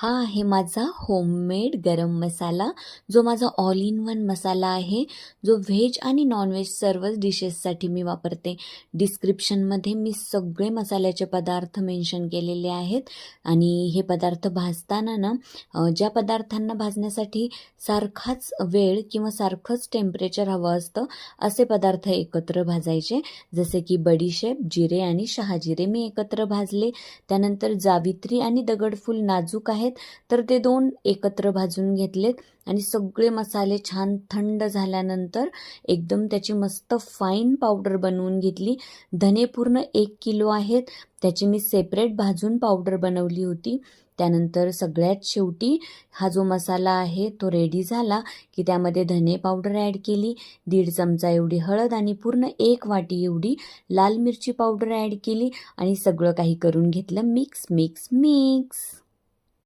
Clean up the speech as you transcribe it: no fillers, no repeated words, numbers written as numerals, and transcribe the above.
हा आहे माझा होममेड गरम मसाला, जो माझा ऑल इन वन मसाला आहे, जो व्हेज आणि नॉनव्हेज सर्वच डिशेससाठी मी वापरते. डिस्क्रिप्शनमध्ये मी सगळे मसाल्याचे पदार्थ मेन्शन केलेले आहेत आणि हे पदार्थ भाजताना ना ज्या पदार्थांना भाजण्यासाठी सारखाच वेळ किंवा सारखंच टेम्परेचर हवं असतं असे पदार्थ एकत्र भाजायचे. जसे की बडीशेप, जिरे आणि शहाजिरे मी एकत्र भाजले. त्यानंतर जावित्री आणि दगडफूल नाजूक आहेत तर ते 2 एकत्र भाजून घेतलेत आणि सगळे मसाले छान थंड झाल्यानंतर एकदम त्याची मस्त फाईन पावडर बनवून घेतली. धने पूर्ण 1 किलो आहेत, त्याची मी सेपरेट भाजून पावडर बनवली होती. त्यानंतर सगळ्यात शेवटी हा जो मसाला आहे तो रेडी झाला की त्यामध्ये धने पावडर ॲड केली, 1.5 चमचा एवढी हळद आणि पूर्ण 1 वाटी एवढी लाल मिरची पावडर ॲड केली आणि सगळं काही करून घेतलं मिक्स.